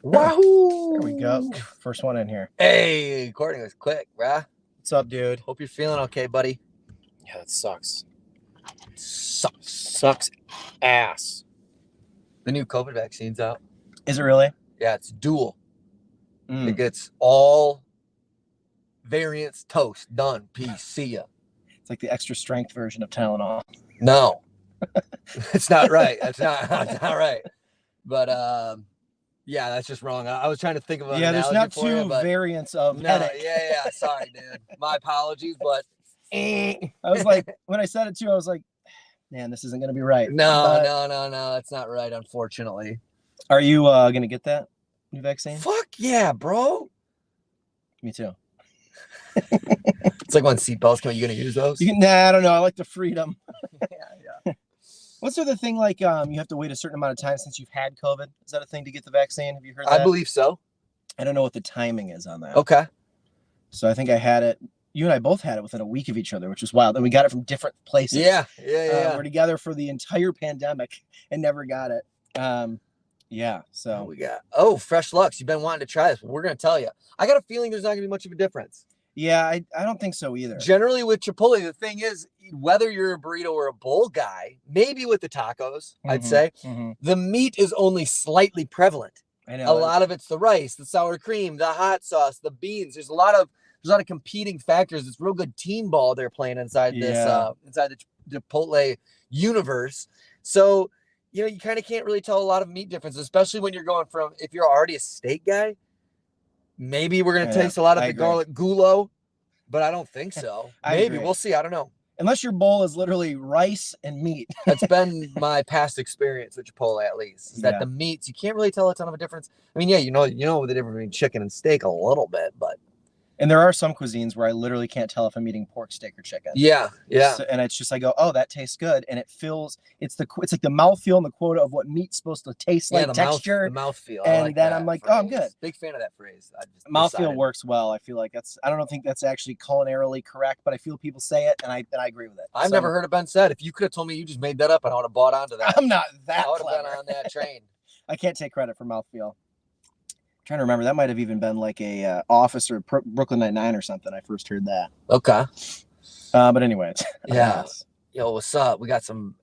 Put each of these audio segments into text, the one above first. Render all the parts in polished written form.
Wahoo! There we go. First one in here. Hey, recording was quick, bruh. What's up, dude? Hope you're feeling okay, buddy. Yeah, that sucks. Sucks ass. The new COVID vaccine's out. Is it really? Yeah, it's dual. It gets all variants toast. Done. Peace. See ya. It's like the extra strength version of Tylenol. No. It's not right. That's not right. But yeah, that's just wrong. I was trying to think of an there's not for you, two variants of headache. Yeah. Sorry, dude. My apologies, but I was like, when I said it to you, I was like, man, this isn't going to be right. No. That's not right, unfortunately. Are you going to get that new vaccine? Fuck yeah, bro. Me too. It's like when seatbelts come, you going to use those? Nah, I don't know. I like the freedom. Yeah. What's the other thing like you have to wait a certain amount of time since you've had COVID? Is that a thing to get the vaccine? Have you heard that? I believe so. I don't know what the timing is on that. Okay. So I think I had it. You and I both had it within a week of each other, which was wild. And we got it from different places. Yeah. We're together for the entire pandemic and never got it. Yeah. So we got Fresh Lux. You've been wanting to try this. We're gonna tell you. I got a feeling there's not gonna be much of a difference. Yeah, I don't think so either. Generally with Chipotle, the thing is, whether you're a burrito or a bowl guy, maybe with the tacos, I'd say, the meat is only slightly prevalent. I know. A lot of it's the rice, the sour cream, the hot sauce, the beans. There's a lot of competing factors. It's real good team ball they're playing inside this inside the Chipotle universe. So, you kind of can't really tell a lot of meat differences, especially when you're going from, if you're already a steak guy, maybe we're going to taste a lot of the garlic gulo, but I don't think so. Maybe. We'll see. I don't know. Unless your bowl is literally rice and meat. That's been my past experience with Chipotle, at least, is that the meats, you can't really tell a ton of a difference. I mean, yeah, you know the difference between chicken and steak a little bit, but. And there are some cuisines where I literally can't tell if I'm eating pork, steak, or chicken. Yeah. So, and it's just, I go, oh, that tastes good. And it feels, it's like the mouthfeel and the quota of what meat's supposed to taste like, texture. The mouthfeel. And then I'm like, phrase. Oh, I'm good. Big fan of that phrase. Mouthfeel works well. I feel like I don't think that's actually culinarily correct, but I feel people say it, and I agree with it. I've never heard it been said. If you could have told me you just made that up, and I would have bought onto that. I'm not that I would clever. have been on that train. I can't take credit for mouthfeel. Trying to remember, that might have even been like a Office or Brooklyn Nine-Nine or something. I first heard that. Okay. But anyway, yeah. Yo, what's up? We got some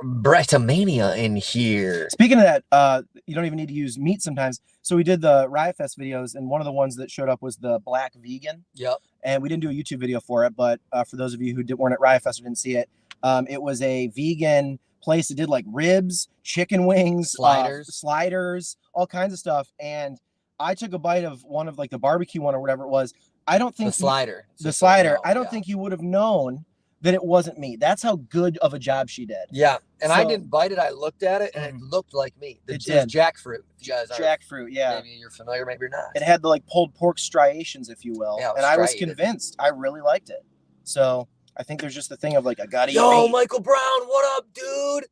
Wrestlemania in here. Speaking of that, you don't even need to use meat sometimes. So we did the Riot Fest videos, and one of the ones that showed up was the black vegan. Yep. And we didn't do a YouTube video for it, but for those of you who weren't at Riot Fest or didn't see it, it was a vegan place that did like ribs, chicken wings, sliders, all kinds of stuff. And I took a bite of one of like the barbecue one or whatever it was. I don't think the slider. I don't think you would have known that it wasn't meat. That's how good of a job she did. Yeah. And I didn't bite it. I looked at it and it looked like meat. It did. Jackfruit. You guys are jackfruit. Yeah. Maybe you're familiar, maybe you're not. It had the like pulled pork striations, if you will. Yeah, and I was convinced. I really liked it. So I think there's just a thing of like, I gotta eat meat. Michael Brown, what up, dude?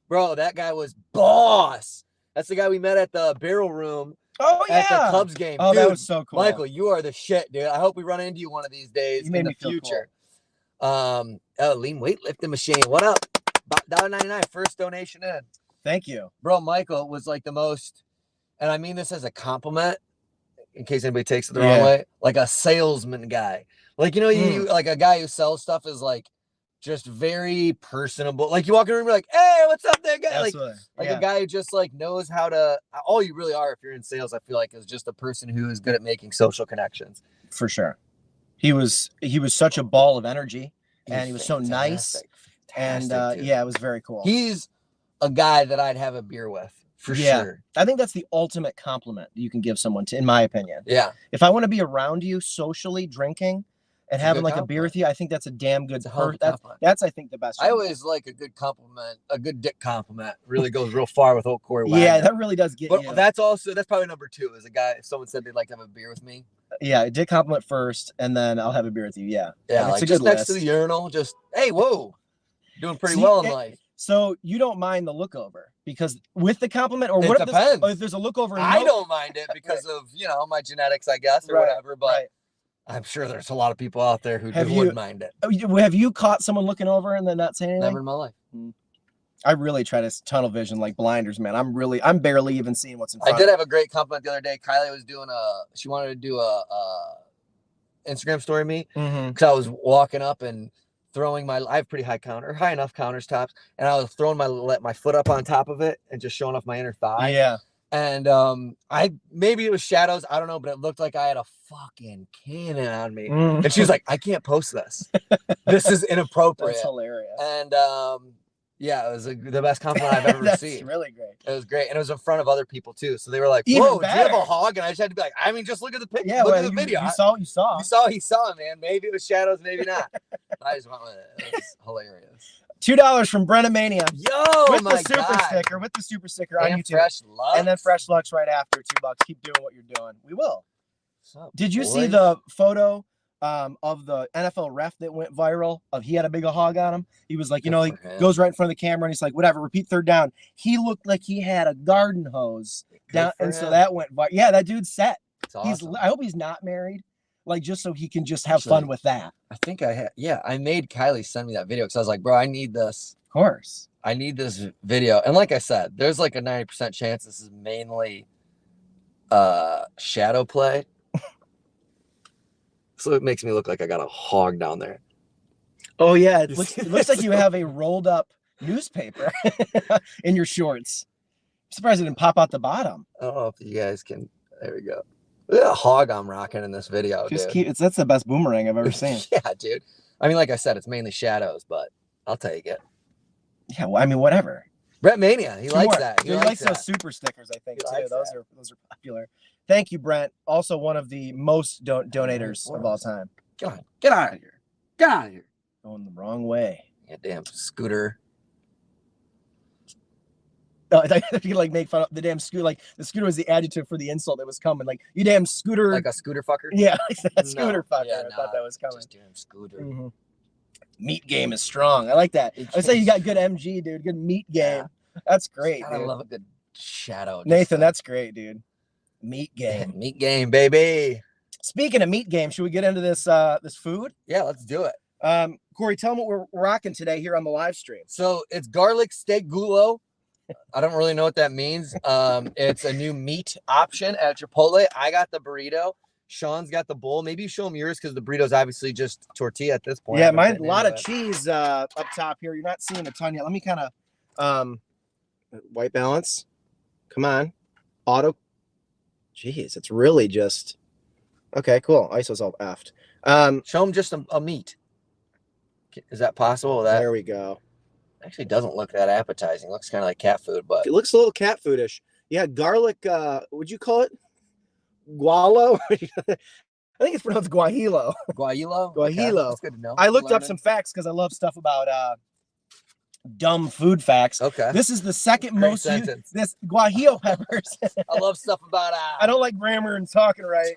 Bro, that guy was boss. That's the guy we met at the Barrel Room. Oh, yeah. At the Cubs game. Oh, dude, that was so cool. Michael, you are the shit, dude. I hope we run into you one of these days in the future. Cool. Lean weightlifting machine. What up? About $1.99. First donation in. Thank you. Bro, Michael was like the most, and I mean this as a compliment, in case anybody takes it the wrong way, like a salesman guy. Like, you like a guy who sells stuff is like just very personable. Like you walk in the room, you're like, hey, what's up there, guy? Absolutely. Like a guy who just like knows how to, all you really are if you're in sales, I feel like, is just a person who is good at making social connections. For sure. He was such a ball of energy, and he was so nice. And it was very cool. He's a guy that I'd have a beer with for sure. I think that's the ultimate compliment you can give someone, in my opinion. Yeah. If I want to be around you socially drinking and having like a beer with you, I think that's a damn good that's I think the best. I always like a good compliment, a good dick compliment really goes real far with old Corey Wagner. Yeah, that really does get you. But that's probably number 2 is a guy, if someone said they'd like to have a beer with me. Yeah, dick compliment first, and then I'll have a beer with you. Yeah. Yeah, like just next to the urinal, just, hey, whoa, doing pretty well in life. So you don't mind the look over because with the compliment, or what depends. If there's a look over, I don't mind it because of my genetics, I guess, or whatever. But I'm sure there's a lot of people out there who wouldn't mind it. Have you caught someone looking over and then not saying anything? Never in my life. I really try to tunnel vision like blinders, man. I'm barely even seeing what's in front. I did have a great compliment the other day. Kylie was doing she wanted to do a Instagram story of me because I was walking up and throwing I have pretty high enough counters tops, and I was throwing my foot up on top of it and just showing off my inner thigh. Yeah. And maybe it was shadows, I don't know, but it looked like I had a fucking cannon on me. And she was like, I can't post this. This is inappropriate. That's hilarious. And yeah, it was the best compliment I've ever received. That's really great. It was great. And it was in front of other people too. So they were like, Even whoa, better. do you have a hog? And I just had to be like, I mean, just look at the picture. Yeah, look well, at the video. You saw. He saw it, man. Maybe it was shadows, maybe not. I just went with it. It was hilarious. $2 from Brentamania. Yo, with my the super God. sticker, with the super sticker and on YouTube. Fresh Lux. And then Fresh Lux right after, $2. Keep doing what you're doing. We will. Up, Did you boys? see the photo of the NFL ref that went viral? He had a big hog on him. He was like, he goes right in front of the camera and he's like, whatever, repeat third down. He looked like he had a garden hose down, and so that went viral. Yeah, that dude's set. Awesome. I hope he's not married. Like, just so he can just have fun with that. I think I made Kylie send me that video because I was like, bro, I need this. Of course. I need this video. And like I said, there's like a 90% chance this is mainly shadow play. So it makes me look like I got a hog down there. Oh, yeah. It looks like you have a rolled up newspaper in your shorts. I'm surprised it didn't pop out the bottom. I don't know if you guys can. There we go. Look at the hog I'm rocking in this video. That's the best boomerang I've ever seen. Yeah, dude. I mean, like I said, it's mainly shadows, but I'll take it. Yeah, well, I mean, whatever. Brentmania, he likes that. He likes those super stickers, I think, too. Those are popular. Thank you, Brent. Also one of the most donators of all time. Get out of here. Get out of here. Going the wrong way. Yeah, damn scooter. Oh, I thought you could like make fun of the damn scooter. Like the scooter was the adjective for the insult that was coming. Like, you damn scooter. Like a scooter fucker? Yeah, like that scooter fucker. Yeah, I thought that was coming. Just damn scooter. Meat game is strong. I like that. I say you got good MG, dude. Good meat game. Yeah. That's great. I love a good shadow. Nathan, that's great, dude. Meat game. Meat game, baby. Speaking of meat game, should we get into this this food? Yeah, let's do it. Corey, tell them what we're rocking today here on the live stream. So it's garlic steak gulo. I don't really know what that means. It's a new meat option at Chipotle. I got the burrito. Sean's got the bowl. Maybe you show him yours because the burrito's obviously just tortilla at this point. Yeah, mine a lot of cheese up top here. You're not seeing a ton yet. Let me kind of white balance. Come on. Auto. Jeez, it's really just okay, cool. ISO's all effed. Show him just a meat. Is that possible? There we go. Actually doesn't look that appetizing. It looks kind of like cat food, but it looks a little cat foodish. Yeah, garlic. Would you call it gualo? I think it's pronounced guajillo. Guajillo. Guajillo. Okay. That's good to know. I looked up some facts because I love stuff about dumb food facts. Okay. This is the second most used. This guajillo peppers. I love stuff about. I don't like grammar and talking right.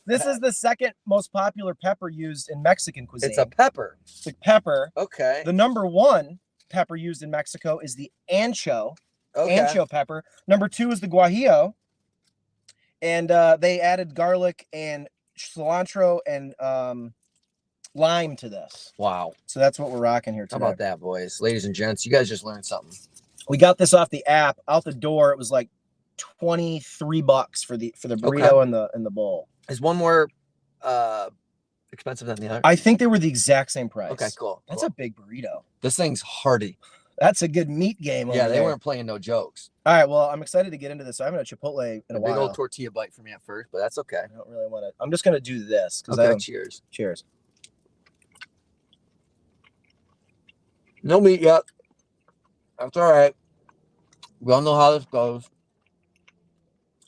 This is the second most popular pepper used in Mexican cuisine. It's a pepper. It's a pepper. Okay. The number one pepper used in Mexico is the ancho. Okay. Ancho pepper. Number two is the guajillo. And they added garlic and cilantro and lime to this. Wow. So that's what we're rocking here today. How about that, boys? Ladies and gents, you guys just learned something. We got this off the app. Out the door, it was like $23 for the burrito and the bowl. Is one more expensive than the other? I think they were the exact same price. Okay, cool. That's a big burrito. This thing's hearty. That's a good meat game. Yeah, they weren't playing no jokes. All right, well, I'm excited to get into this. I haven't had Chipotle in a while. Big old tortilla bite for me at first, but that's okay. I don't really want to. I'm just gonna do this because cheers. Cheers. No meat yet. That's all right. We all know how this goes.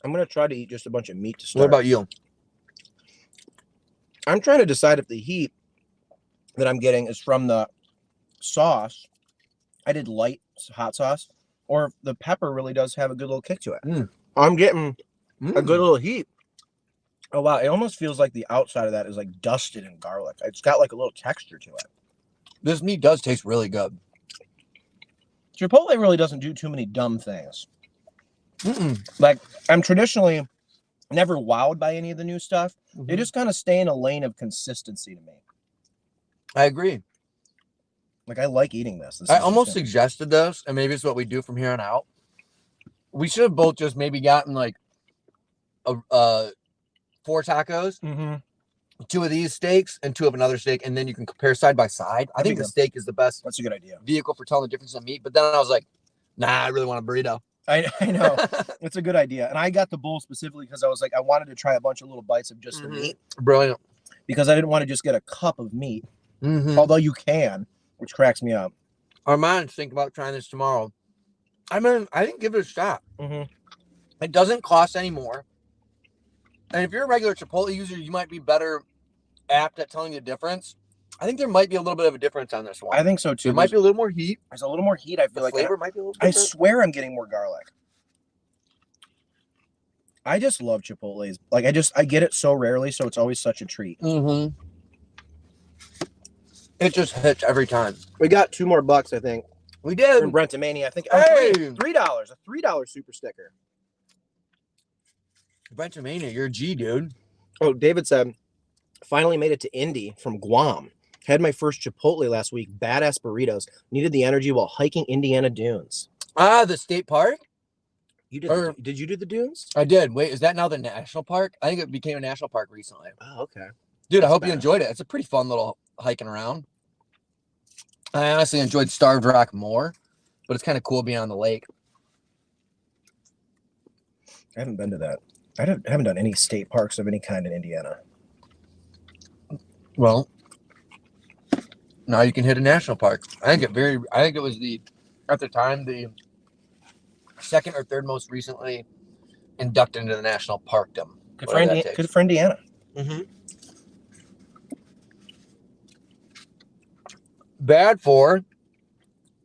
I'm gonna try to eat just a bunch of meat to start. What about you? I'm trying to decide if the heat that I'm getting is from the sauce. I did light hot sauce, or if the pepper really does have a good little kick to it. I'm getting a good little heat. Oh wow, it almost feels like the outside of that is like dusted in garlic. It's got like a little texture to it. This meat does taste really good. Chipotle really doesn't do too many dumb things. Like, I'm traditionally never wowed by any of the new stuff. They just kind of stay in a lane of consistency to me. I agree. Like, I like eating this. I almost suggested this, and maybe it's what we do from here on out. We should have both just maybe gotten like 4 tacos, 2 of these steaks, and 2 of another steak, and then you can compare side by side. I think the steak is the best. That's a good idea. Vehicle for telling the difference in meat. But then I was like, nah, I really want a burrito. I know. It's a good idea. And I got the bowl specifically because I was like, I wanted to try a bunch of little bites of just the meat. Brilliant. Because I didn't want to just get a cup of meat. Although you can, which cracks me up. Armand's thinking about trying this tomorrow. I mean, I think give it a shot. It doesn't cost any more. And if you're a regular Chipotle user, you might be better apt at telling the difference. I think there might be a little bit of a difference on this one. I think so too. There might be a little more heat. There's a little more heat. I feel like flavor might be a little I different. swear I'm getting more garlic. I just love Chipotle's. Like, I get it so rarely, so it's always such a treat. It just hits every time. We got $2 more, I think. We did. From Wrestlemania, I think. Hey! $3. A $3 super sticker. Wrestlemania, you're a G, dude. Oh, David said, finally made it to Indy from Guam. Had my first Chipotle last week. Badass burritos. Needed the energy while hiking Indiana Dunes. Ah, the state park? You did? Did you do the dunes? I did. Wait, is that now the national park? I think it became a national park recently. Oh, okay. Dude, I hope you enjoyed it. It's a pretty fun little hiking around. I honestly enjoyed Starved Rock more, but it's kind of cool being on the lake. I haven't been to that. I haven't done any state parks of any kind in Indiana. Well, now you can hit a national park. I think it was at the time the second or third most recently inducted into the national parkdom. Good for Indiana. Bad for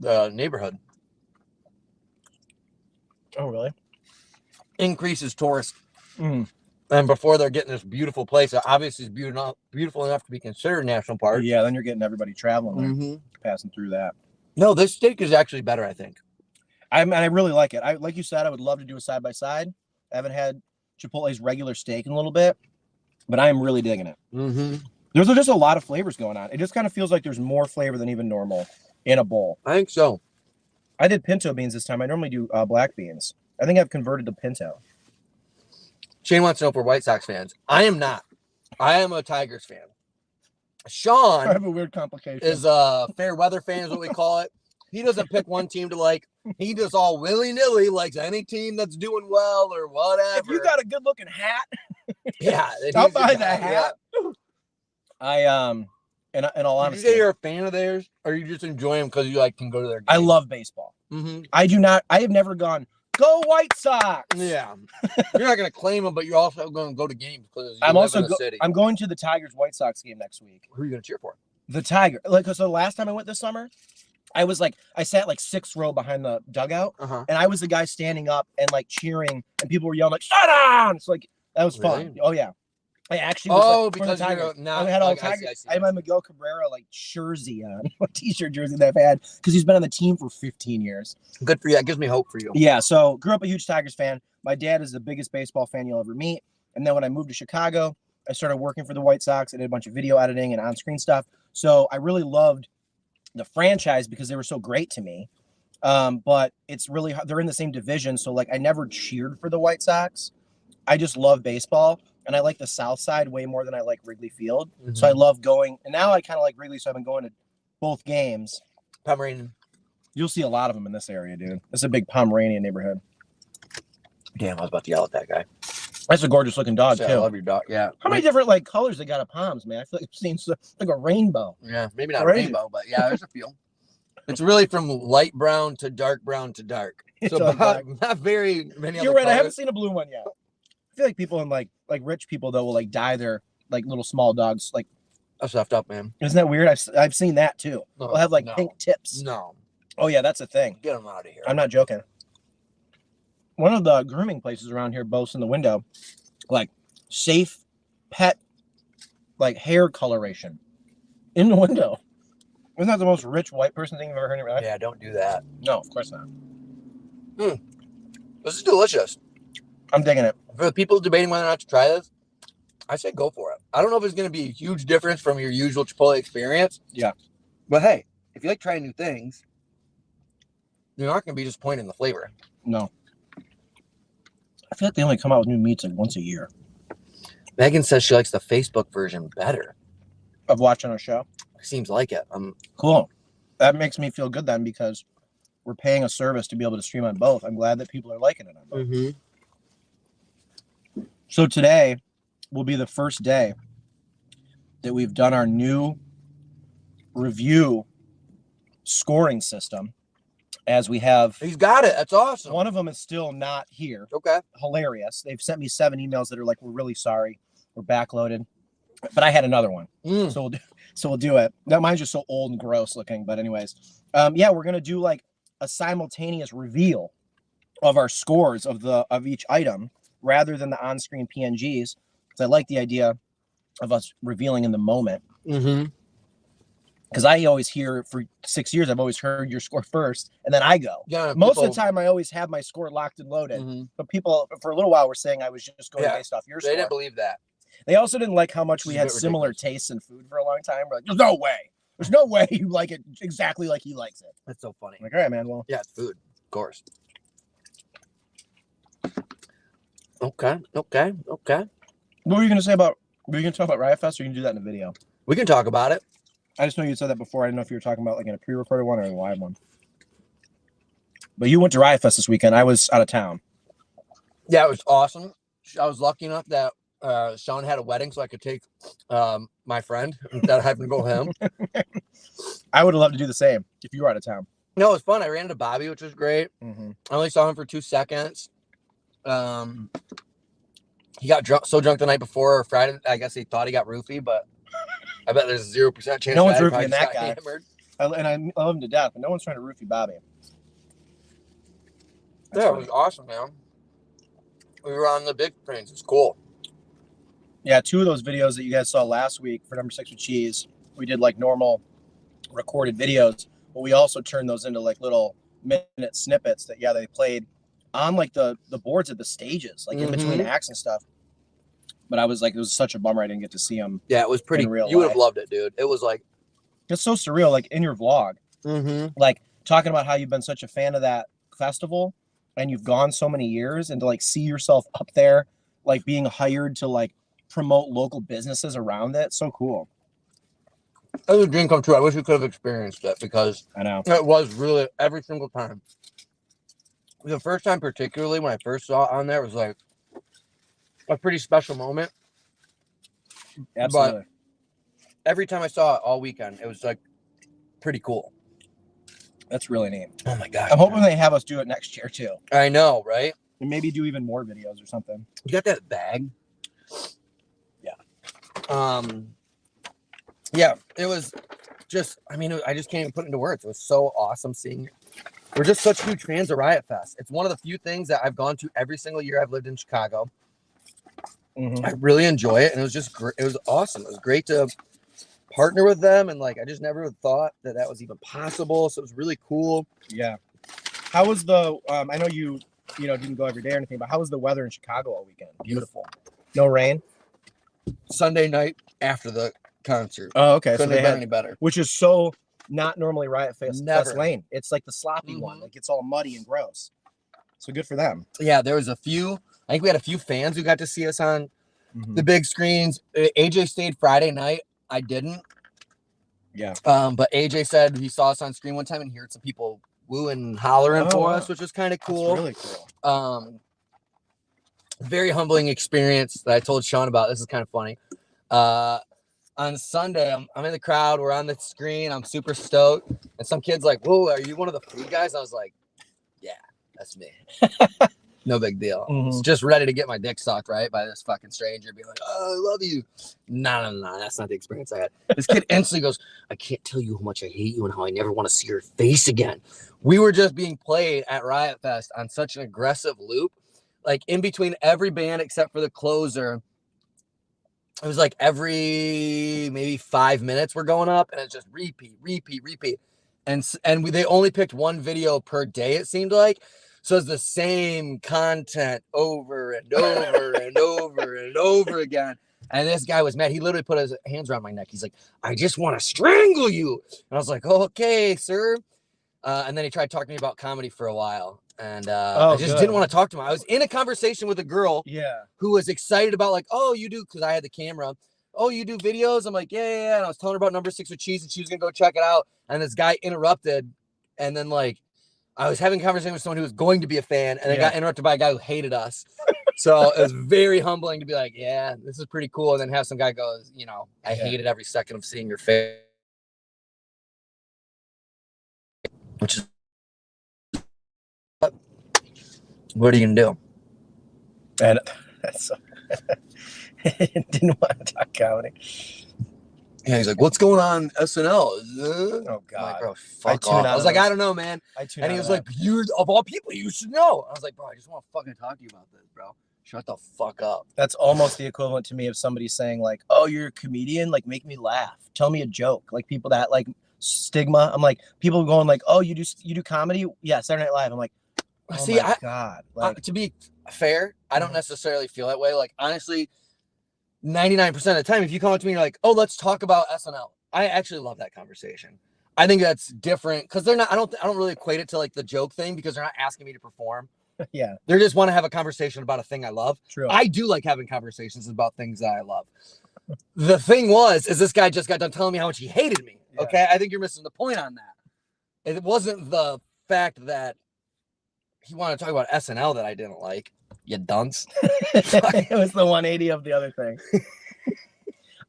the neighborhood. Oh, really? Increases tourists. And before they're getting this beautiful place, that obviously is beautiful enough to be considered a national park. Yeah, then you're getting everybody traveling, passing through that. No, this steak is actually better, I think. I really like it. Like you said, I would love to do a side by side. I haven't had Chipotle's regular steak in a little bit, but I am really digging it. There's just a lot of flavors going on. It just kind of feels like there's more flavor than even normal in a bowl. I think so. I did pinto beans this time. I normally do black beans. I think I've converted to pinto. Shane wants to know if we're White Sox fans. I am not. I am a Tigers fan. Sean I have a weird complication. Is a fair weather fan is what we call it. He doesn't pick one team to like. He just all willy-nilly likes any team that's doing well or whatever. If you got a good-looking hat, yeah, I'll buy the hat. Yeah. In all honesty, did you say you're a fan of theirs, or you just enjoy them because you like can go to their games? I love baseball. I do not. I have never gone. Go White Sox! Yeah, you're not gonna claim them, but you're also gonna go to games because I'm going to the Tigers White Sox game next week. Who are you gonna cheer for? The Tiger. Like, so the last time I went this summer, I sat like 6th row behind the dugout, and I was the guy standing up and like cheering, and people were yelling like "Shut down!" It's like that was fun. Oh yeah. I actually was because I had all Tigers. I had my Miguel Cabrera like jersey on, what t-shirt jersey that I've had because he's been on the team for 15 years. Good for you. That gives me hope for you. Yeah. So grew up a huge Tigers fan. My dad is the biggest baseball fan you'll ever meet. And then when I moved to Chicago, I started working for the White Sox. I did a bunch of video editing and on-screen stuff. So I really loved the franchise because they were so great to me. But it's really they're in the same division. So like I never cheered for the White Sox. I just love baseball. And I like the South Side way more than I like Wrigley Field. So I love going. And now I kind of like Wrigley, so I've been going to both games. Pomeranian. You'll see a lot of them in this area, dude. This is a big Pomeranian neighborhood. Damn, I was about to yell at that guy. That's a gorgeous looking dog, too. I love your dog, yeah. How many different like colors they got of Poms, man? I feel like I've seen like a rainbow. Yeah, maybe not a rainbow, but yeah, there's a few. It's really from light brown to dark brown to dark. So not very many other You're right, colors. I haven't seen a blue one yet. I feel like people in like rich people though will like dye their like little small dogs like that's stuffed up, man. Isn't that weird? I've seen that too. They'll have like pink tips. No. Oh yeah, that's a thing. Get them out of here. I'm not joking. One of the grooming places around here boasts in the window like safe pet like hair coloration in the window. Isn't that the most rich white person thing you've ever heard in your life? Yeah, don't do that. No, of course not. This is delicious. I'm digging it. For the people debating whether or not to try this, I say go for it. I don't know if it's going to be a huge difference from your usual Chipotle experience. Yeah. But hey, if you like trying new things, you're not going to be disappointed in the flavor. No. I feel like they only come out with new meats like once a year. Megan says she likes the Facebook version better. Of watching a show? Seems like it. Cool. That makes me feel good then, because we're paying a service to be able to stream on both. I'm glad that people are liking it on both. Mm-hmm. So today will be the first day that we've done our new review scoring system, as we have. He's got it. That's awesome. One of them is still not here. Okay. Hilarious. They've sent me 7 emails that are like, we're really sorry, we're backloaded. But I had another one. So we'll do it. That mine's just so old and gross looking. But anyways, yeah, we're gonna do like a simultaneous reveal of our scores of each item rather than the on-screen PNGs. Because I like the idea of us revealing in the moment. Mm-hmm. Because I always hear, for 6 years, I've always heard your score first, and then I go. Yeah. Most of the time, I always have my score locked and loaded. Mm-hmm. But people, for a little while, were saying I was just going based off your score. They didn't believe that. They also didn't like how much we had similar tastes in food for a long time. We're like, there's no way. There's no way you like it exactly like he likes it. That's so funny. I'm like, all right, man. Well, yeah, it's food, of course. Okay. What were you gonna say about? Were you gonna talk about Riot Fest, or you can do that in a video? We can talk about it. I just know you said that before. I didn't know if you were talking about like in a pre-recorded one or a live one. But you went to Riot Fest this weekend. I was out of town. Yeah, it was awesome. I was lucky enough that Sean had a wedding, so I could take my friend instead of having to go him. I would have loved to do the same if you were out of town. No, it was fun. I ran into Bobby, which was great. Mm-hmm. I only saw him for 2 seconds. He got so drunk the night before, or Friday. I guess he thought he got roofied, but I bet there's 0% chance. No one's that roofing that guy. And I love him to death, but no one's trying to roofie Bobby. Yeah, it was awesome, man. We were on the big screens. It's cool. Yeah, 2 of those videos that you guys saw last week for number 6 with cheese, we did like normal recorded videos, but we also turned those into like little minute snippets that they played on like the boards at the stages, like in between acts and stuff. But I was like, it was such a bummer I didn't get to see them. Yeah, it was pretty real. You would have loved it, dude. It was like, it's so surreal. Like in your vlog, like talking about how you've been such a fan of that festival and you've gone so many years, and to like see yourself up there, like being hired to like promote local businesses around it. So cool. It was a dream come true. I wish we could have experienced it, because I know it was really every single time. The first time, particularly when I first saw it on there, was like a pretty special moment. Absolutely. But every time I saw it all weekend, it was like pretty cool. That's really neat. Oh my gosh. I'm hoping they have us do it next year too. I know, right? And maybe do even more videos or something. You got that bag? Yeah. Yeah, it was just, I mean, I just can't even put it into words. It was so awesome seeing it. We're just such huge fans of Riot Fest. It's one of the few things that I've gone to every single year I've lived in Chicago. I really enjoy it, and it was just great. It was awesome. It was great to partner with them, and like I just never thought that was even possible. So it was really cool. Yeah. How was the? I know you didn't go every day or anything, but how was the weather in Chicago all weekend? Beautiful. No rain. Sunday night after the concert. Oh, okay. Couldn't have been any better. Which is so not normally Riot Fest lane. It's like the sloppy one. Like it's all muddy and gross. So good for them. Yeah, there was a few. I think we had a few fans who got to see us on the big screens. AJ stayed Friday night. I didn't. Yeah. But AJ said he saw us on screen one time and he heard some people wooing and hollering for us, which was kind of cool. That's really cool. Very humbling experience that I told Sean about. This is kind of funny. On Sunday, I'm in the crowd. We're on the screen. I'm super stoked. And some kid's like, "Whoa, are you one of the food guys?" I was like, "Yeah, that's me." No big deal. It's just ready to get my dick sucked, right, by this fucking stranger, being like, "Oh, I love you." No, that's not the experience I had. This kid instantly goes, "I can't tell you how much I hate you and how I never want to see your face again." We were just being played at Riot Fest on such an aggressive loop, like in between every band except for the closer. It was like every maybe 5 minutes we're going up, and it's just repeat. And they only picked one video per day, it seemed like. So it's the same content over and over and over and over again. And this guy was mad. He literally put his hands around my neck. He's like, I just want to strangle you. And I was like, okay, sir. And then he tried talking to me about comedy for a while. And I just didn't want to talk to him. I was in a conversation with a girl who was excited about like, oh, you do, because I had the camera. Oh, you do videos? I'm like, yeah. And I was telling her about Number 6 with Cheese, and she was going to go check it out. And this guy interrupted. And then, like, I was having a conversation with someone who was going to be a fan, and then got interrupted by a guy who hated us. So it was very humbling to be like, yeah, this is pretty cool. And then have some guy goes, you know, I hated every second of seeing your face. Which is, what are you going to do? And that's so... didn't want to talk comedy. Yeah, he's like, what's going on SNL? Oh, God. I'm like, bro, fuck off. I was like, I don't know, man. And he was like, you of all people, you should know. I was like, bro, I just want to fucking talk to you about this, bro. Shut the fuck up. That's almost the equivalent to me of somebody saying like, oh, you're a comedian? Like, make me laugh. Tell me a joke. Like, people that like stigma. I'm like, people going like, oh, you do comedy? Yeah, Saturday Night Live. I'm like, oh, see, my God. Like, to be fair, I don't necessarily feel that way. Like, honestly, 99% of the time, if you come up to me and you're like, oh, let's talk about SNL, I actually love that conversation. I think that's different because they're not, I don't really equate it to like the joke thing because they're not asking me to perform. Yeah. They just want to have a conversation about a thing I love. True. I do like having conversations about things that I love. The thing is this guy just got done telling me how much he hated me. Yeah. Okay. I think you're missing the point on that. It wasn't the fact that he wanted to talk about SNL that I didn't like. You dunce. It was the 180 of the other thing.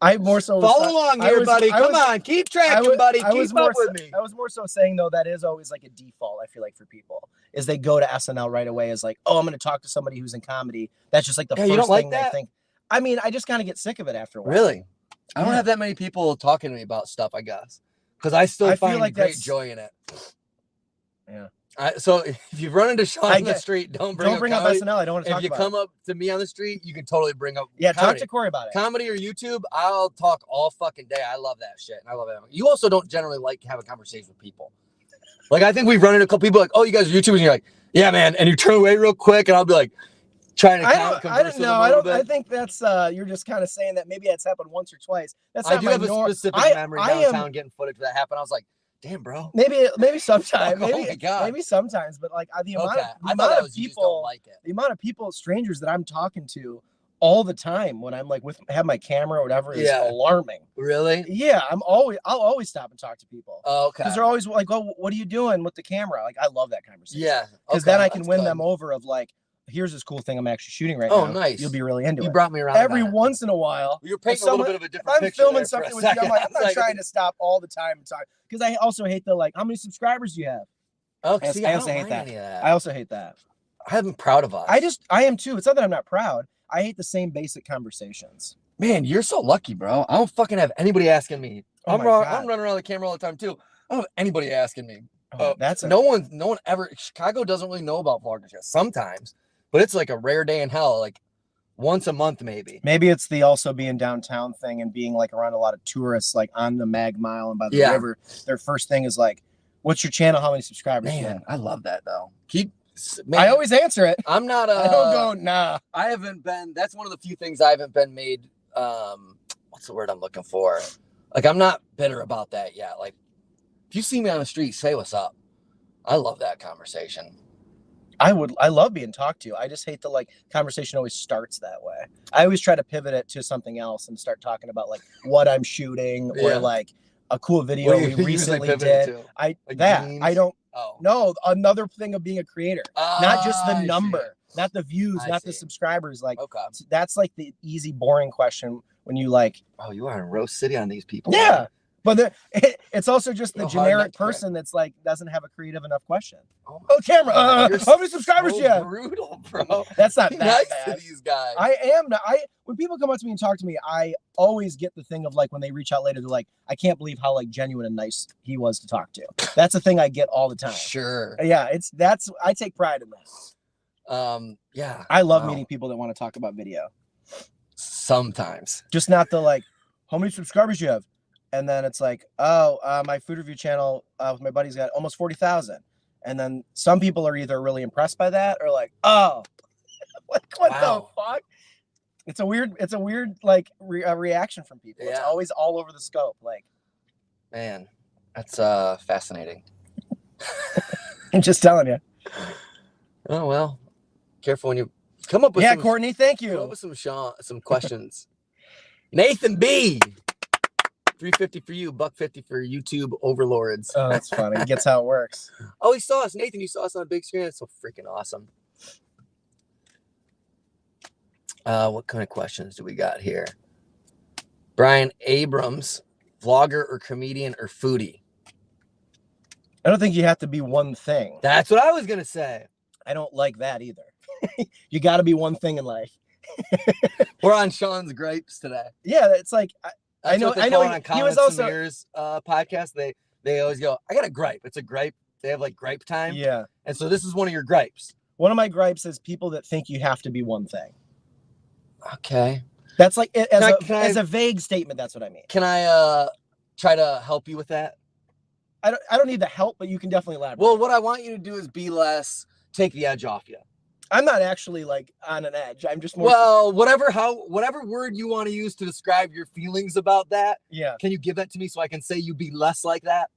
I more so follow along here, buddy. Come on, keep tracking, buddy. Keep up with me. I was more so saying though that is always like a default. I feel like for people is they go to SNL right away as like, oh, I'm going to talk to somebody who's in comedy. That's just like the first thing they think. I mean, I just kind of get sick of it after a while. Really, I don't have that many people talking to me about stuff. I guess because I still find like great joy in it. Yeah. So if you run into Sean on the street, don't bring up SNL. I don't want to talk about it. If you come up to me on the street, you can totally bring up comedy. Talk to Corey about it. Comedy or YouTube, I'll talk all fucking day. I love that shit. And I love it. You also don't generally like having conversations with people. Like, I think we've run into a couple people like, oh, you guys are YouTubers, and you're like, yeah, man. And you turn away real quick, and I'll be like, trying to converse with them a little bit. I think that's you're just kind of saying that maybe it's happened once or twice. That's I do have a specific memory downtown getting footage that happened. I was like, damn, bro. Maybe sometimes. Oh maybe sometimes, but like the amount of people, strangers that I'm talking to all the time when I'm like have my camera or whatever is alarming. Really? Yeah, I'll always stop and talk to people. Oh, okay. Because they're always like, oh, what are you doing with the camera? Like, I love that conversation. Yeah. Because then I can win them over of like, here's this cool thing I'm actually shooting right now. Oh, nice. You'll be really into it. You brought me around. Every once in a while. You're painting a little bit of a different picture. If I'm filming something with you, I'm like, I'm not trying to stop all the time and talk. Because I also hate the like, how many subscribers do you have? Oh, see, I also hate that. I also hate that. I'm proud of us. I am too. It's not that I'm not proud. I hate the same basic conversations. Man, you're so lucky, bro. I don't fucking have anybody asking me. I'm running around the camera all the time too. I don't have anybody asking me. No one ever. Chicago doesn't really know about vloggers yet. Sometimes, but it's like a rare day in hell. Like once a month, maybe. Maybe it's the also being downtown thing and being like around a lot of tourists, like on the Mag Mile and by the river. Their first thing is like, "What's your channel? How many subscribers?" Man, I love that though. I always answer it. I'm not. I don't go. Nah. I haven't been. That's one of the few things I haven't been made. What's the word I'm looking for? Like, I'm not bitter about that yet. Like, if you see me on the street, say what's up. I love that conversation. I love being talked to. I just hate the like conversation always starts that way. I always try to pivot it to something else and start talking about like what I'm shooting or like a cool video we recently did. I don't know. Another thing of being a creator, not just the number, not the views, not the subscribers. Like that's like the easy, boring question when you like. Oh, you are in Rose City on these people. Yeah. Man. But it's also just the generic person that's like doesn't have a creative enough question. Oh, camera! How many subscribers you have? Brutal, bro. That's not that nice bad. To these guys. I am. When people come up to me and talk to me, I always get the thing of like when they reach out later, they're like, "I can't believe how like genuine and nice he was to talk to." That's a thing I get all the time. Sure. Yeah, I take pride in that. Yeah. I love meeting people that want to talk about video. Sometimes. Just not the like, how many subscribers you have? And then it's like, my food review channel with my buddy's got almost 40,000. And then some people are either really impressed by that or like, oh, what the fuck? It's a weird like reaction from people. Yeah. It's always all over the scope. Like, man, that's fascinating. I'm just telling you. Oh well, careful when you come up with. Yeah, Courtney, thank you. Come up with some questions. Nathan B. $3.50 for you, $1.50 for YouTube overlords. Oh, that's funny. He gets how it works. Oh, he saw us, Nathan. You saw us on a big screen. That's so freaking awesome. What kind of questions do we got here? Brian Abrams, vlogger or comedian or foodie? I don't think you have to be one thing. That's what I was gonna say. I don't like that either. You got to be one thing in life. We're on Sean's gripes today. Yeah, it's like I know. He was also Samir's podcast. They always go, I got a gripe. It's a gripe. They have like gripe time. Yeah. And so this is one of your gripes. One of my gripes is people that think you have to be one thing. Okay. That's like as a vague statement. That's what I mean. Can I try to help you with that? I don't need the help, but you can definitely elaborate. Well, what I want you to do is be less, take the edge off you. I'm not actually like on an edge. I'm just more. Well, whatever word you want to use to describe your feelings about that. Yeah. Can you give that to me so I can say you be less like that?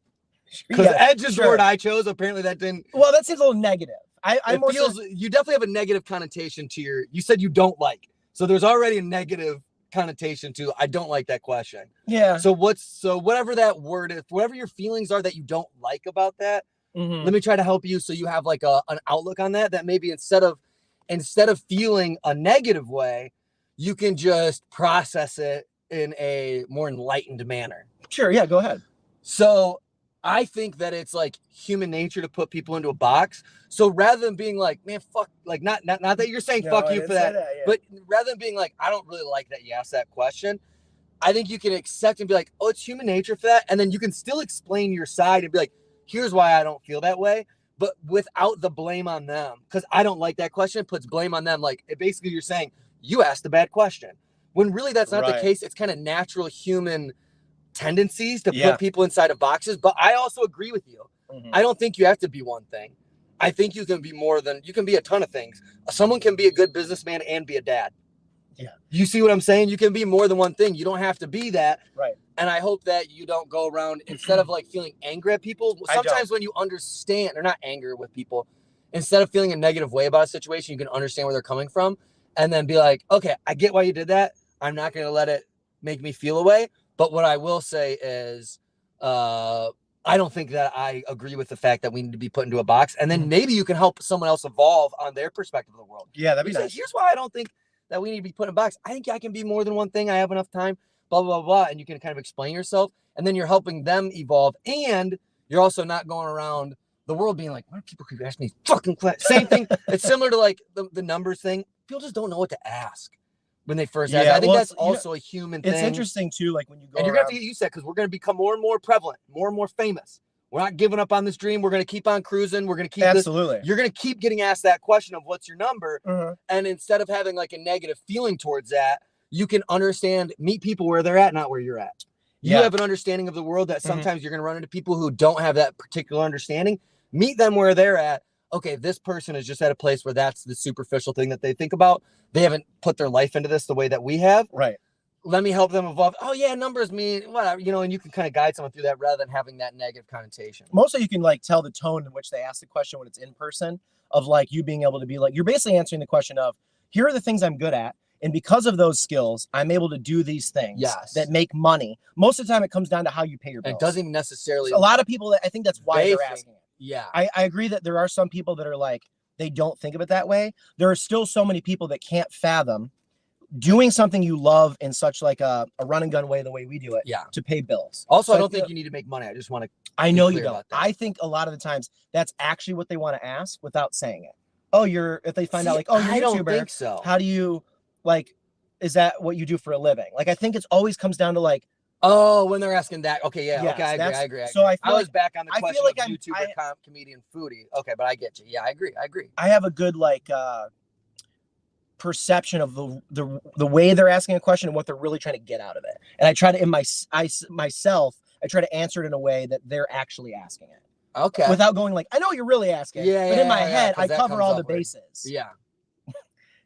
Because edge is the word I chose. Apparently that didn't. Well, that seems a little negative. You definitely have a negative connotation to you said you don't like. So there's already a negative connotation to I don't like that question. Yeah. So whatever that word is, whatever your feelings are that you don't like about that, let me try to help you so you have like an outlook on that maybe instead of feeling a negative way, you can just process it in a more enlightened manner. Sure, yeah, go ahead. So I think that it's like human nature to put people into a box. So rather than being like, man, fuck, like not that you're saying fuck you for that, but rather than being like, I don't really like that you asked that question, I think you can accept and be like, oh, it's human nature for that. And then you can still explain your side and be like, here's why I don't feel that way, but without the blame on them. Because I don't like that question, it puts blame on them. Like basically you're saying, you asked a bad question. When really that's not the case. It's kind of natural human tendencies to put people inside of boxes. But I also agree with you. I don't think you have to be one thing. I think you can be you can be a ton of things. Someone can be a good businessman and be a dad. Yeah. You see what I'm saying? You can be more than one thing. You don't have to be that. Right. And I hope that you don't go around instead of like feeling angry at people. Sometimes when you understand or not anger with people, instead of feeling a negative way about a situation, you can understand where they're coming from and then be like, okay, I get why you did that. I'm not going to let it make me feel away. But what I will say is, I don't think that I agree with the fact that we need to be put into a box. And then maybe you can help someone else evolve on their perspective of the world. Yeah, that'd be nice. Here's why I don't think that we need to be put in a box. I think I can be more than one thing. I have enough time, blah, blah, blah, blah. And you can kind of explain yourself. And then you're helping them evolve. And you're also not going around the world being like, why do people keep asking me fucking questions? Same thing. It's similar to like the numbers thing. People just don't know what to ask when they first ask. I think that's also a human thing. It's interesting too, like when you go and you're going to have to get used to that because we're going to become more and more prevalent, more and more famous. We're not giving up on this dream. We're going to keep on cruising. We're going to keep absolutely. You're going to keep getting asked that question of what's your number. And instead of having like a negative feeling towards that, you can meet people where they're at, not where you're at. You have an understanding of the world that sometimes you're going to run into people who don't have that particular understanding. Meet them where they're at. Okay, this person is just at a place where that's the superficial thing that they think about. They haven't put their life into this the way that we have. Right. Let me help them evolve. Oh yeah, numbers mean whatever, and you can kind of guide someone through that rather than having that negative connotation. Mostly you can like tell the tone in which they ask the question when it's in person of like you being able to be like, you're basically answering the question of, here are the things I'm good at. And because of those skills, I'm able to do these things that make money. Most of the time it comes down to how you pay your bills. It doesn't even necessarily. So a lot of people, I think that's why they're asking it. Yeah. I agree that there are some people that are like, they don't think of it that way. There are still so many people that can't fathom doing something you love in such like a run and gun way, the way we do it, to pay bills. Also, I don't think you need to make money. I just want to. I know you don't. I think a lot of the times that's actually what they want to ask without saying it. Oh, if they find out like, oh, you're a YouTuber. I don't think so. How do you like, is that what you do for a living? Like, I think it's always comes down to like, oh, when they're asking that. Okay. Yeah. Okay. I agree. So I was back on the question of YouTuber, comedian, foodie. Okay. But I get you. Yeah, I agree. I have a good like, perception of the way they're asking a question and what they're really trying to get out of it. And I try to, myself, I try to answer it in a way that they're actually asking it. Okay. Without going like, I know you're really asking. Yeah. But in my head, I cover all the bases. Yeah.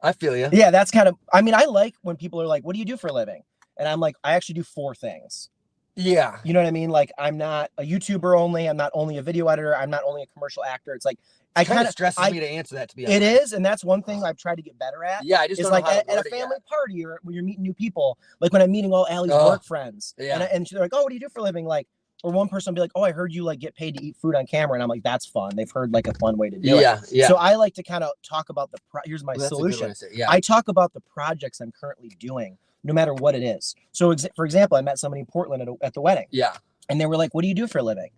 I feel you. Yeah, that's kind of, I mean, I like when people are like, what do you do for a living? And I'm like, I actually do 4 things. Yeah. You know what I mean? Like, I'm not a YouTuber only. I'm not only a video editor. I'm not only a commercial actor. It's like, I kind of stresses me to answer that, to be honest. It is, and that's one thing I've tried to get better at. Yeah, I just don't like know how to at a family party or when you're meeting new people, like when I'm meeting all Allie's work friends, and they're like, "Oh, what do you do for a living?" Like, or one person will be like, "Oh, I heard you like get paid to eat food on camera," and I'm like, "That's fun." They've heard like a fun way to do it. Yeah. So I like to kind of talk about here's my solution. I talk about the projects I'm currently doing, no matter what it is. So for example, I met somebody in Portland at the wedding. Yeah. And they were like, "What do you do for a living?"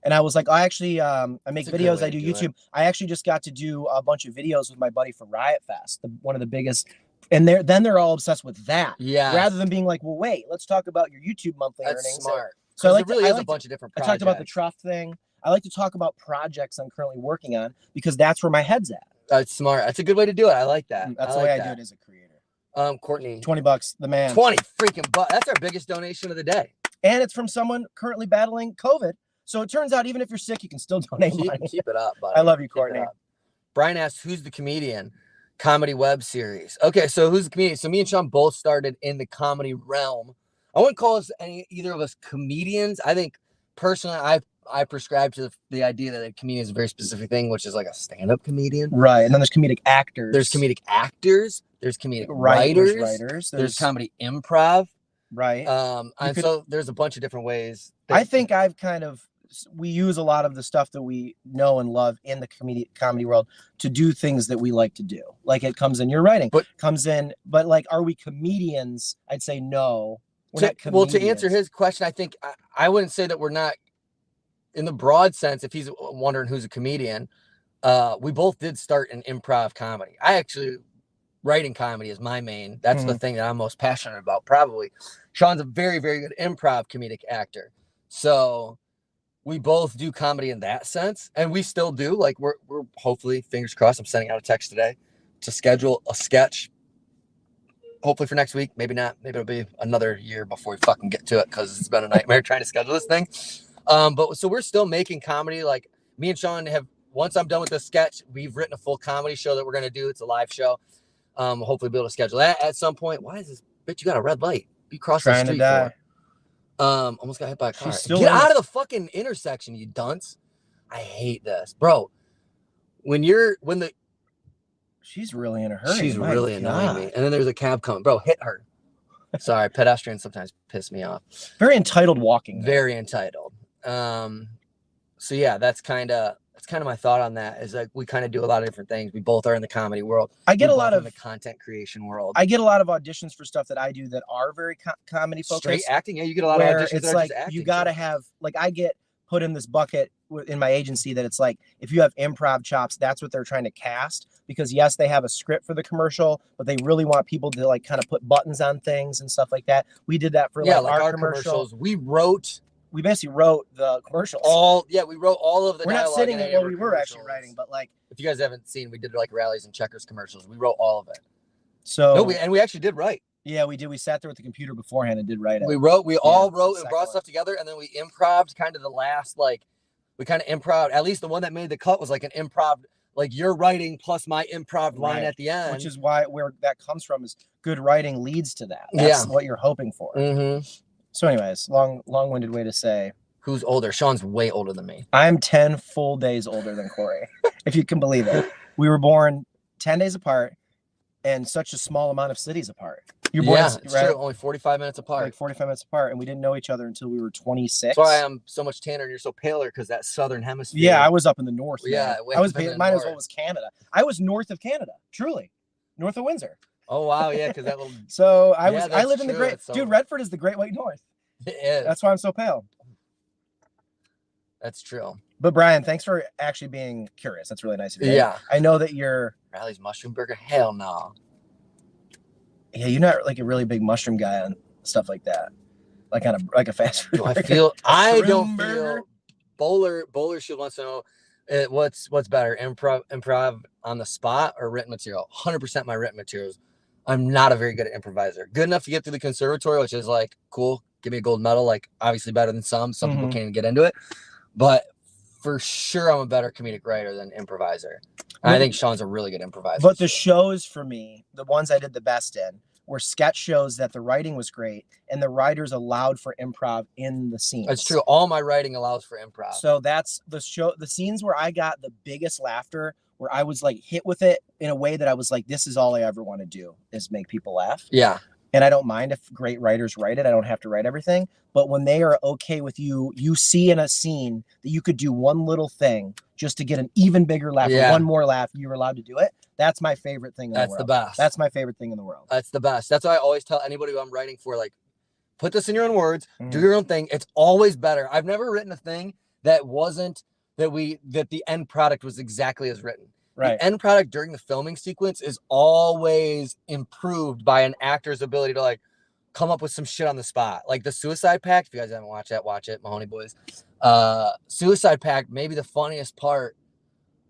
And I was like, I actually, I make videos. I do YouTube. I actually just got to do a bunch of videos with my buddy for Riot Fest, one of the biggest. And they're all obsessed with that. Yeah. Rather than being like, well, wait, let's talk about your YouTube monthly earnings. That's smart. So I like there really is a bunch of different projects. I talked about the Truff thing. I like to talk about projects I'm currently working on because that's where my head's at. That's smart. That's a good way to do it. I like that. That's the way I do it as a creator. Courtney. $20, the man. 20 freaking bucks. That's our biggest donation of the day. And it's from someone currently battling COVID. So it turns out, even if you're sick, you can still donate money. Keep it up, buddy. I love you, Courtney. Brian asks, who's the comedian? Comedy web series. Okay, so who's the comedian? So me and Sean both started in the comedy realm. I wouldn't call us either of us comedians. I think personally, I prescribe to the idea that a comedian is a very specific thing, which is like a stand-up comedian. Right, and then there's comedic actors. There's comedic actors. There's comedic writers. There's comedy improv. Right. And so there's a bunch of different ways. I think we use a lot of the stuff that we know and love in the comedy world to do things that we like to do. Like it comes in your writing, but like, are we comedians? I'd say no. We're not comedians. Well, to answer his question, I think I wouldn't say that we're not in the broad sense. If he's wondering who's a comedian, we both did start in improv comedy. I actually writing comedy is my main. That's the thing that I'm most passionate about. Probably. Sean's a very, very good improv comedic actor. So we both do comedy in that sense, and we still do. Like we're hopefully, fingers crossed, I'm sending out a text today to schedule a sketch. Hopefully for next week, maybe not. Maybe it'll be another year before we fucking get to it because it's been a nightmare trying to schedule this thing. But so we're still making comedy. Like me and Sean have. Once I'm done with this sketch, we've written a full comedy show that we're gonna do. It's a live show. Hopefully be able to schedule that at some point. Why is this bitch? You got a red light. Be crossing the street for. Almost got hit by a car. Get out of the fucking intersection, you dunce. I hate this, bro. She's really in a hurry. She's really annoying me. And then there's a cab coming. Bro, hit her. Sorry, pedestrians sometimes piss me off. Very entitled walking. Very entitled. So yeah, that's kind of my thought on that. Is like we kind of do a lot of different things. We both are in the comedy world. I get a lot of the content creation world. I get a lot of auditions for stuff that I do that are very comedy focused. Straight acting, yeah. You get a lot of auditions. It's like you gotta have like I get put in this bucket in my agency that it's like if you have improv chops, that's what they're trying to cast. Because yes, they have a script for the commercial, but they really want people to like kind of put buttons on things and stuff like that. We did that for like our commercials. We basically wrote the commercials. We wrote all of the. We're not sitting in what we were actually writing, but like if you guys haven't seen, we did like rallies and checkers commercials. We wrote all of it. So we actually did write. Yeah, we did. We sat there with the computer beforehand and did write it. We all wrote and brought stuff together, and then we improv'd kind of the last we kind of improv. At least the one that made the cut was like an improv, like your writing plus my improv line at the end, which is where that comes from. Is good writing leads to that. That's what you're hoping for. Mm-hmm. So, anyways, long-winded way to say who's older. Sean's way older than me. I'm 10 full days older than Corey, if you can believe it. We were born 10 days apart, and such a small amount of cities apart. You're born, it's true. Only 45 minutes apart. Like 45 minutes apart, and we didn't know each other until we were 26. That's why I'm so much tanner and you're so paler, because that southern hemisphere. Yeah, I was up in the north. Yeah, I was mine as well as Canada. I was north of Canada, truly, north of Windsor. Oh wow, yeah, because that little. So I live in the great dude. Redford is the Great White North. It is. That's why I'm so pale. That's true. But Brian, thanks for actually being curious. That's really nice of you. Yeah, I know that you're Rally's mushroom burger. Hell no. Yeah, you're not like a really big mushroom guy on stuff like that, like on a fast food. I don't feel. Bowler Shield wants to know what's better, improv on the spot or written material. 100% my written materials. I'm not a very good improviser. Good enough to get through the conservatory, which is like cool. Give me a gold medal. Like obviously better than some. Some people can't even get into it. But for sure I'm a better comedic writer than improviser. And I think Sean's a really good improviser. But the shows for me, the ones I did the best in, were sketch shows that the writing was great and the writers allowed for improv in the scenes. That's true. All my writing allows for improv. So that's the scenes where I got the biggest laughter, where I was like hit with it in a way that I was like, this is all I ever want to do, is make people laugh. Yeah. And I don't mind if great writers write it. I don't have to write everything. But when they are okay with you see in a scene that you could do one little thing just to get an even bigger laugh, or one more laugh, you're allowed to do it. That's my favorite thing in the world. That's the best. That's my favorite thing in the world. That's the best. That's why I always tell anybody who I'm writing for, like, put this in your own words, do your own thing. It's always better. I've never written a thing that wasn't, that the end product was exactly as written. Right. The end product during the filming sequence is always improved by an actor's ability to, like, come up with some shit on the spot. Like the Suicide Pact, if you guys haven't watched that, watch it, Mahoney Boys. Suicide Pact, maybe the funniest part,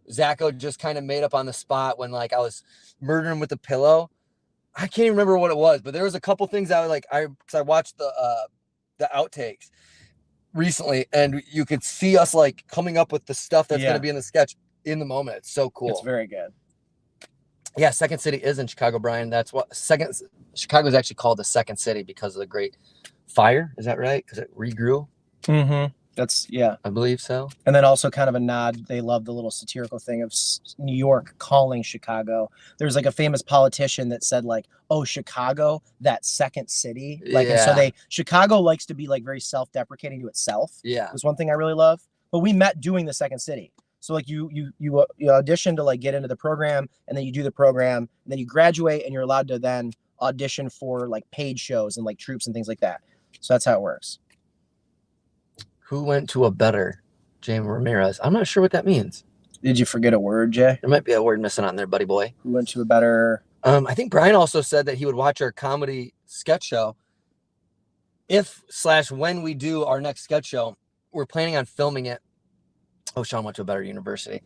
Zacho just kind of made up on the spot when, like, I was murdering with a pillow. I can't even remember what it was, but there was a couple things I was like, because I watched the outtakes recently, and you could see us like coming up with the stuff that's going to be in the sketch in the moment. It's so cool. It's very good. Yeah, Second City is in Chicago, Brian. That's what Chicago is actually called the Second City because of the Great Fire. Is that right? Because it regrew. Mm-hmm. That's, yeah. I believe so. And then also kind of a nod, they love the little satirical thing of New York calling Chicago. There's like a famous politician that said like, oh, Chicago, that second city. Like, and so Chicago likes to be like very self-deprecating to itself. Yeah. That's one thing I really love. But we met doing the Second City. So like you audition to like get into the program, and then you do the program, and then you graduate, and you're allowed to then audition for like paid shows and like troops and things like that. So that's how it works. Who went to a better? James Ramirez. I'm not sure what that means. Did you forget a word, Jay? There might be a word missing on there, buddy boy. Who went to a better? I think Brian also said that he would watch our comedy sketch show. When we do our next sketch show, we're planning on filming it. Oh, Sean went to a better university.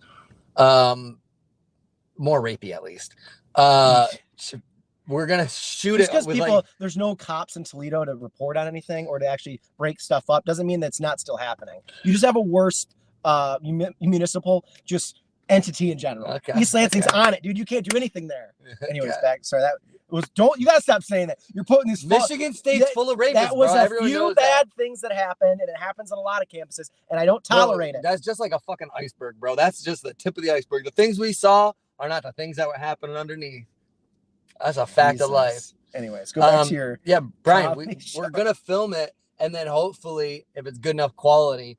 More rapey, at least. We're gonna shoot it because with people. like, there's no cops in Toledo to report on anything or to actually break stuff up. Doesn't mean that's not still happening. You just have a worse municipal just entity in general. Okay. East Lansing's on it, dude. You can't do anything there. Anyways, back. Sorry, that was. Don't you gotta stop saying that. You're putting these. Michigan State's full of rapists. That was bro. a few bad things that happened, and it happens on a lot of campuses, and I don't tolerate it. That's just like a fucking iceberg, bro. That's just the tip of the iceberg. The things we saw are not the things that were happening underneath. That's a fact of life. Anyways, go back to your Brian. We're gonna film it, and then hopefully, if it's good enough quality,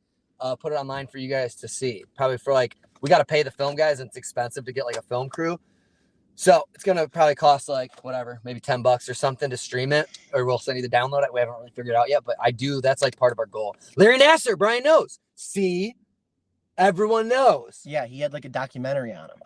put it online for you guys to see. Probably for like, we got to pay the film guys, and it's expensive to get like a film crew. So it's gonna probably cost like whatever, maybe $10 or something to stream it, or we'll send you the download it. We haven't really figured it out yet, but that's like part of our goal. Larry Nassar, Brian knows. See, everyone knows. Yeah, he had like a documentary on him.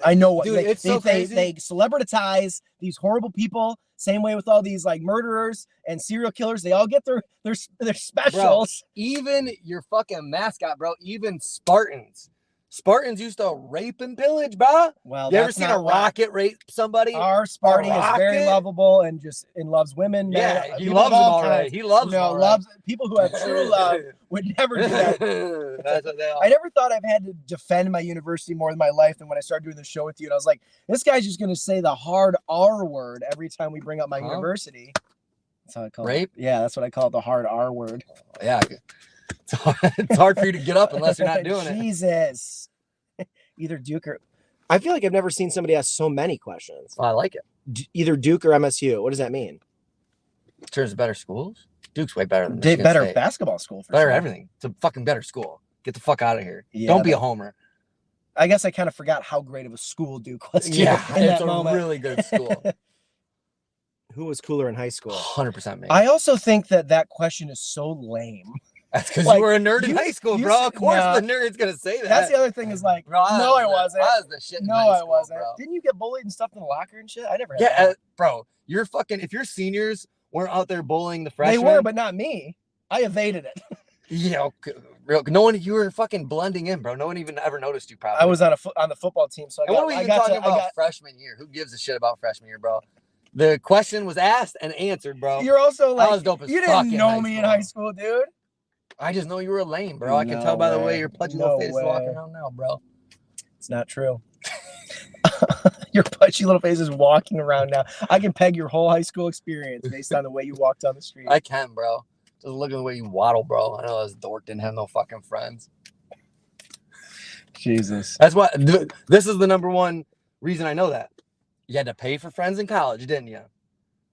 I know what, dude, it's so crazy. They celebritize these horrible people. Same way with all these like murderers and serial killers. They all get their specials. Bro, even your fucking mascot, bro. Even Spartans. Spartans used to rape and pillage, bro. Well, you ever seen a rocket rape somebody? Our Spartan is very lovable and loves women. Yeah, he loves them all right. He loves them all right. Loves people who have true love would never do that. That's what they are. I never thought I've had to defend my university more than my life than when I started doing the show with you. And I was like, this guy's just going to say the hard R word every time we bring up my university. That's how I call rape? it. Yeah, that's what I call it, the hard R word. Yeah. It's hard for you to get up unless you're not doing it. Jesus. Either Duke or... I feel like I've never seen somebody ask so many questions. Well, I like it. Either Duke or MSU. What does that mean? In terms of better schools? Duke's way better than Michigan better State. Basketball school. For better sure. Everything. It's a fucking better school. Get the fuck out of here. Yeah, Don't be a homer. I guess I kind of forgot how great of a school Duke was. Yeah, it's a moment. really good school. Who was cooler in high school? 100% me. I also think that question is so lame. That's because you were a nerd in high school, bro. Of course the nerd's going to say that. That's the other thing is like, bro, no, I wasn't. I was the shit in high school, I wasn't. Bro. Didn't you get bullied and stuff in the locker and shit? I never had that. Bro, you're fucking, if your seniors weren't out there bullying the freshmen. They were, but not me. I evaded it. Yeah, no one, you were fucking blending in, bro. No one even ever noticed you, probably. I was on the football team, so what are we even talking about freshman year? Who gives a shit about freshman year, bro? The question was asked and answered, bro. You're also like, I was dope as you didn't know me in high school, dude. I just know you were lame, bro. I can tell by the way your pudgy little face is walking around now, bro. It's not true. Your pudgy little face is walking around now. I can peg your whole high school experience based on the way you walked down the street. I can, bro. Just look at the way you waddle, bro. I know this dork didn't have no fucking friends. Jesus. That's what. This is the number one reason I know that. You had to pay for friends in college, didn't you?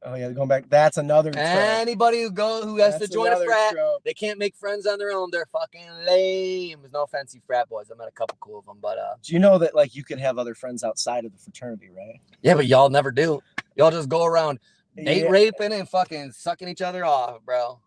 Oh yeah, going back. That's another trope. Anybody who has to join a frat, they can't make friends on their own. They're fucking lame. There's no offense, you frat boys. I met a couple cool of them, but do you know that like you can have other friends outside of the fraternity, right? Yeah, but y'all never do. Y'all just go around date raping and fucking sucking each other off, bro.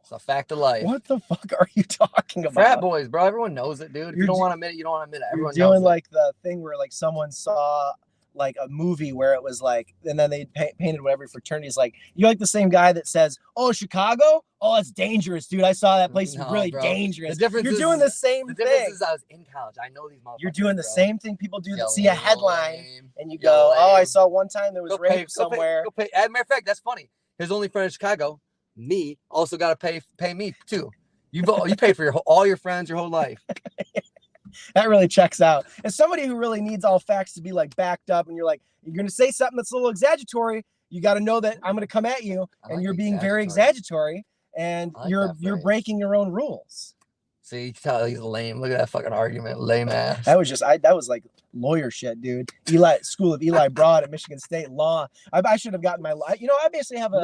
It's a fact of life. What the fuck are you talking about? Frat boys, bro. Everyone knows it, dude. If you don't want to admit it, you don't want to admit it. Everyone You're doing knows like the thing where like someone saw like a movie where it was like, and then they painted what every fraternity is like. You're like the same guy that says, "Oh, Chicago? Oh, that's dangerous, dude. I saw that place. It's really dangerous." The difference You're doing the same thing. The difference is I was in college. I know these motherfuckers. You're doing the same thing people do that see a headline and you Yo, go, "Oh, I saw one time there was rape somewhere." Go pay. As a matter of fact, that's funny. His only friend in Chicago, me, also got to pay me too. You pay for all your friends your whole life. That really checks out. As somebody who really needs all facts to be like backed up, and you're like, you're going to say something that's a little exaggeratory, you got to know that I'm going to come at you, and you're being very exaggeratory, and you're breaking your own rules. See, you can tell he's lame. Look at that fucking argument, lame ass. That was just that was like lawyer shit, dude. School of Eli Broad at Michigan State law. I should have gotten my law. You know, I basically have a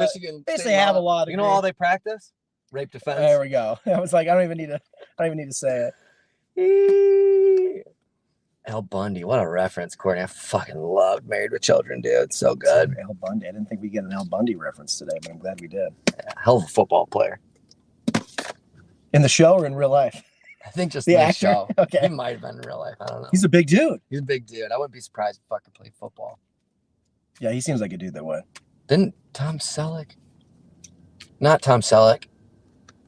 have a law degree. You know all they practice? Rape defense. There we go. I was like, I don't even need to say it. Al Bundy, what a reference, Courtney. I fucking loved Married with Children, dude. It's so good. Al Bundy. I didn't think we'd get an Al Bundy reference today, but I'm glad we did. Yeah, hell of a football player. In the show or in real life? I think just in the show. Okay. He might have been in real life. I don't know. He's a big dude. He's a big dude. I wouldn't be surprised if he fucking played football. Yeah, he seems like a dude that would. Didn't Tom Selleck? Not Tom Selleck.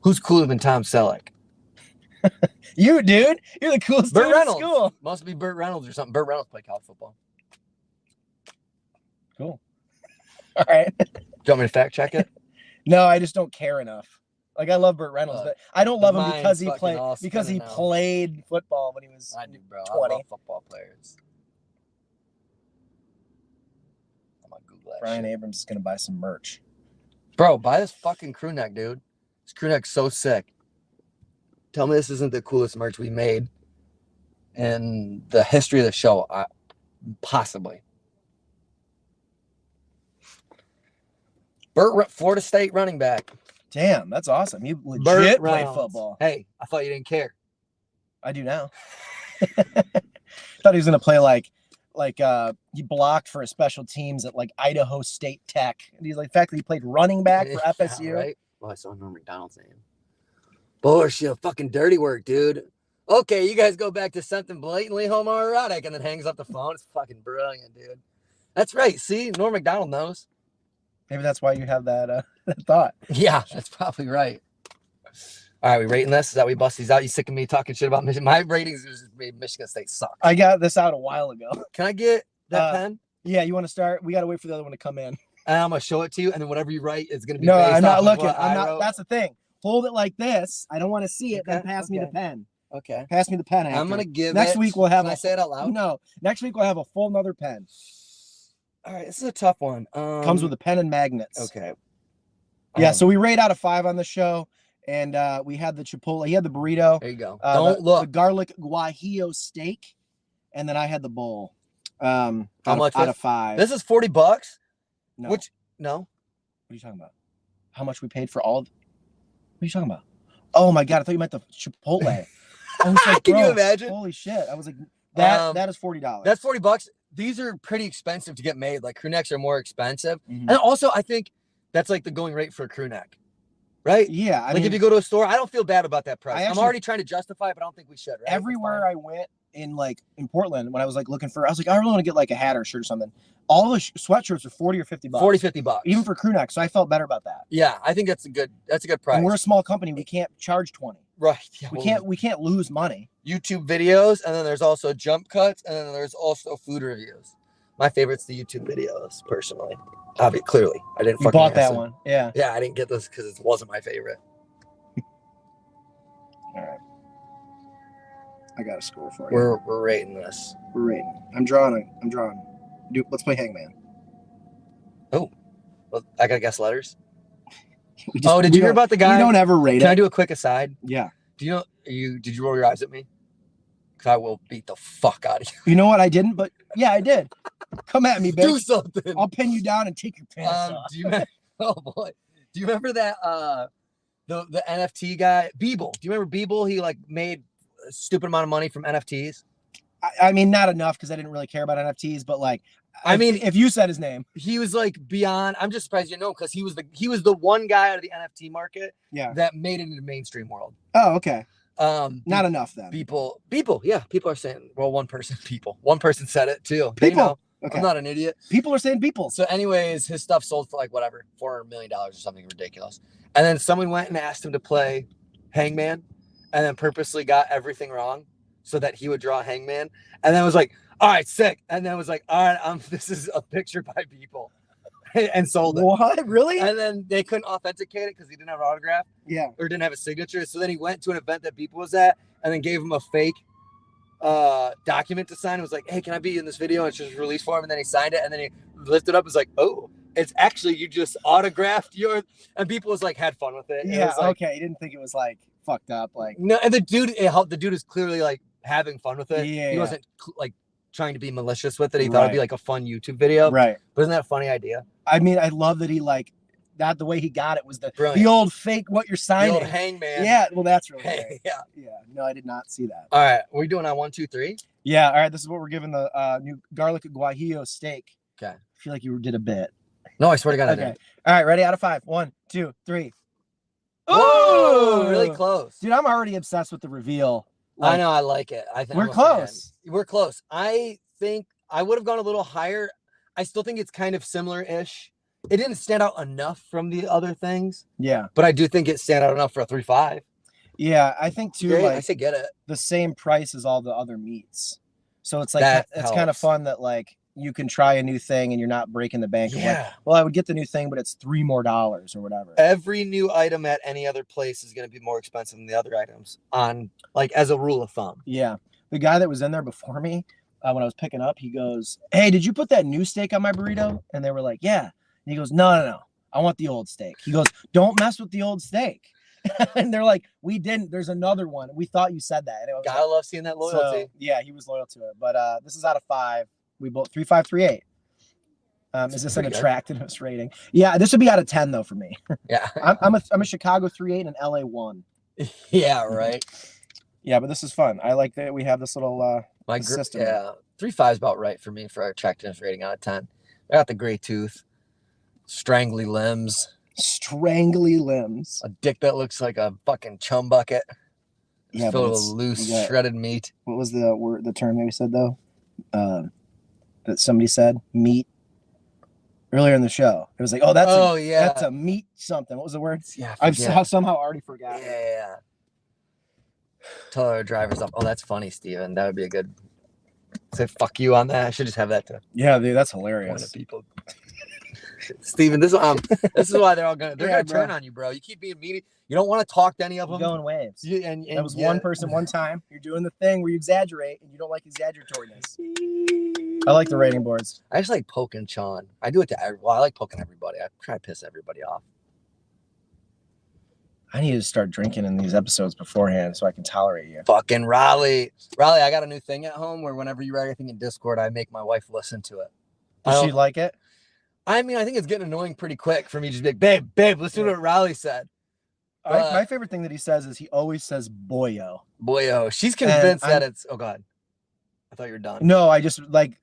Who's cooler than Tom Selleck? You, dude. You're the coolest dude in school. Must be Burt Reynolds or something. Burt Reynolds played college football. Cool. All right. Do you want me to fact check it? No, I just don't care enough. Like I love Burt Reynolds, but I don't love him because he played football when he was 20. I love football players. I'm gonna Google that. Brian Abrams is gonna buy some merch. Bro, buy this fucking crew neck, dude. This crew neck's so sick. Tell me this isn't the coolest merch we made in the history of the show. Possibly. Florida State running back. Damn, that's awesome. You legit play football. Hey, I thought you didn't care. I do now. Thought he was gonna play like he blocked for his special teams at like Idaho State Tech. And he's like, the fact that he played running back for FSU. Yeah, right? Well, I saw Norm McDonald's name. Bullshit, fucking dirty work, dude. Okay, you guys go back to something blatantly homoerotic, and then hangs up the phone. It's fucking brilliant, dude. That's right. See, Norm McDonald knows. Maybe that's why you have that thought. Yeah, that's probably right. All right, we rating this? Is that we bust these out? You sick of me talking shit about Michigan? My ratings just made Michigan State suck. I got this out a while ago. Can I get that pen? Yeah, you want to start? We got to wait for the other one to come in. And I'm going to show it to you, and then whatever you write is going to be No, based I'm not off looking. Of I'm not. That's the thing. Hold it like this. I don't want to see it. Then pass me the pen. Okay. Pass me the pen. I'm going to give next week we'll have. Can I say it out loud? No. Next week we'll have a full another pen. All right, this is a tough one. Comes with a pen and magnets. Okay. Yeah, so we rate out of 5 on the show, and we had the Chipotle. He had the burrito. There you go. Don't look. The garlic Guajillo steak, and then I had the bowl. How much out of 5? This is $40. No. Which no. What are you talking about? How much we paid for all? What are you talking about? Oh my god, I thought you meant the Chipotle. I was like, can you imagine? Holy shit! I was like, that is $40. That's $40. These are pretty expensive to get made. Like crew necks are more expensive, and also I think that's like the going rate for a crew neck, right? Yeah, I mean, if you go to a store, I don't feel bad about that price. I'm already trying to justify it, but I don't think we should. Right? Everywhere I went in Portland, when I was looking for, I was like, I really want to get like a hat or a shirt or something. All the sweatshirts are $40 or $50. $40-$50, even for crew neck. So I felt better about that. Yeah, I think that's a good price. And we're a small company. We can't charge 20. Right. Yeah, we can't lose money. YouTube videos, and then there's also jump cuts, and then there's also food reviews. My favorite's the YouTube videos, personally. Clearly, I didn't. You bought that one, yeah. Yeah, I didn't get this because it wasn't my favorite. I got a score for you. We're rating this. We're rating. I'm drawing. Dude, let's play Hangman. Oh, well, I gotta guess letters. Did you hear about the guy? We don't ever rate it. Can I do a quick aside? Yeah. Do you know? Did you roll your eyes at me? Because I will beat the fuck out of you. You know what? I didn't, but yeah, I did. Come at me, bitch. Do something. I'll pin you down and take your pants off. Oh boy, do you remember that the NFT guy Beeble? Do you remember Beeble? He like made a stupid amount of money from NFTs. I mean, not enough because I didn't really care about NFTs, but like, if you said his name, he was like beyond. I'm just surprised you know because he was the one guy out of the NFT market that made it into the mainstream world. Oh, okay. Not enough then. People, yeah, people are saying. Well, one person said it too. People. They know. Okay. I'm not an idiot. People are saying people. So, anyways, his stuff sold for like whatever, $400 million or something ridiculous. And then someone went and asked him to play Hangman, and then purposely got everything wrong so that he would draw Hangman. And then was like, "All right, sick." And then was like, "All right, this is a picture by people," and sold it. What? Really? And then they couldn't authenticate it because he didn't have an autograph. Yeah. Or didn't have a signature. So then he went to an event that Beeple was at, and then gave him a fake document to sign. It was like, "Hey, can I be in this video?" And it's just released for him. And then he signed it, and then he lifted up. It was like, "Oh, it's actually you just autographed your." And Beeple was like, had fun with it. Yeah. It like, okay. He didn't think it was like fucked up. Like no, and the dude is clearly like having fun with it. Yeah. He wasn't like trying to be malicious with it. He thought it'd be like a fun YouTube video. Right. But isn't that a funny idea? I mean, I love that he like that. The way he got it was the Brilliant. old fake what you're signing. The old Hangman. Yeah. Well, that's really Hey, great. yeah. Yeah. No, I did not see that. All right. We're doing on 1, 2, 3. Yeah. All right. This is what we're giving the new garlic guajillo steak. Okay. I feel like you did a bit. No, I swear to God. I Okay. didn't. All right. Ready? Out of 5. 1, 2, 3. Oh, really close. Dude, I'm already obsessed with the reveal. I know. I like it. I think we're close. We're close. I think I would have gone a little higher. I still think it's kind of similar-ish. It didn't stand out enough from the other things. Yeah. But I do think it stand out enough for a 3.5. Yeah, I think too. Great. Like I say get it. the same price as all the other meats, so it's like That it's kind of helps. fun that like you can try a new thing and you're not breaking the bank. Yeah. Like, well, I would get the new thing, but it's $3 more or whatever. Every new item at any other place is going to be more expensive than the other items on like as a rule of thumb. Yeah. The guy that was in there before me, when I was picking up, he goes, "Hey, did you put that new steak on my burrito?" And they were like, "Yeah." And he goes, No. I want the old steak." He goes, "Don't mess with the old steak." And they're like, "We didn't. There's another one. We thought you said that." And it was Gotta love seeing that loyalty. So, yeah, he was loyal to it. But this is out of 5. We both 3, 5, 3, 8. Is this an attractiveness rating? Yeah, this would be out of 10 though for me. Yeah. I'm a Chicago 3.8 and an LA 1. Yeah, right. Yeah, but this is fun. I like that we have this little system. Yeah, 3.5 is about right for me for our attractiveness rating out of 10. I got the gray tooth, strangly limbs, a dick that looks like a fucking chum bucket. Yeah, filled with loose shredded meat. What was the term that we said though? That somebody said meat earlier in the show. It was like, oh, that's a meat something. What was the word? Yeah, I've somehow already forgot. Yeah. Tell our drivers up. Oh, that's funny, Steven. That would be a good. Say fuck you on that. I should just have that to. Yeah, dude, that's hilarious. People. Steven, this is why they're gonna turn on you, bro. You keep being mean. You don't want to talk to any of them. You're going waves. And that was one person one time. You're doing the thing where you exaggerate and you don't like exaggeratoriness. I like the rating boards. I just like poking Sean. I do it to everyone. I like poking everybody. I try to piss everybody off. I need to start drinking in these episodes beforehand so I can tolerate you. Fucking Raleigh, I got a new thing at home where whenever you write anything in Discord, I make my wife listen to it. Does she like it? I mean, I think it's getting annoying pretty quick for me to just be like, babe, listen to what Raleigh said. My favorite thing that he says is he always says boyo. Boyo. She's convinced that it's, oh God. I thought you were done. No, I just like,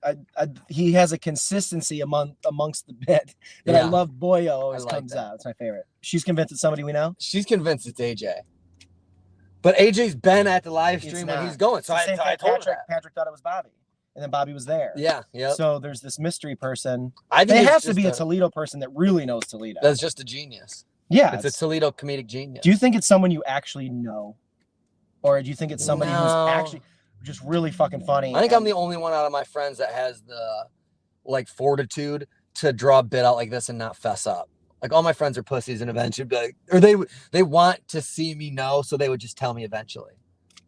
he has a consistency amongst the bit that I love. Boyo always comes out. It's my favorite. She's convinced it's somebody we know? She's convinced it's AJ. But AJ's been at the live stream when he's going. So I told her Patrick thought it was Bobby. And then Bobby was there. Yeah. So there's this mystery person. There has to be a Toledo person that really knows Toledo. That's just a genius. Yeah. It's a Toledo comedic genius. Do you think it's someone you actually know? Or do you think it's somebody who's actually just really fucking funny? I think I'm the only one out of my friends that has the fortitude to draw a bit out like this and not fess up. Like all my friends are pussies and eventually be like, or they want to see me know, so they would just tell me eventually.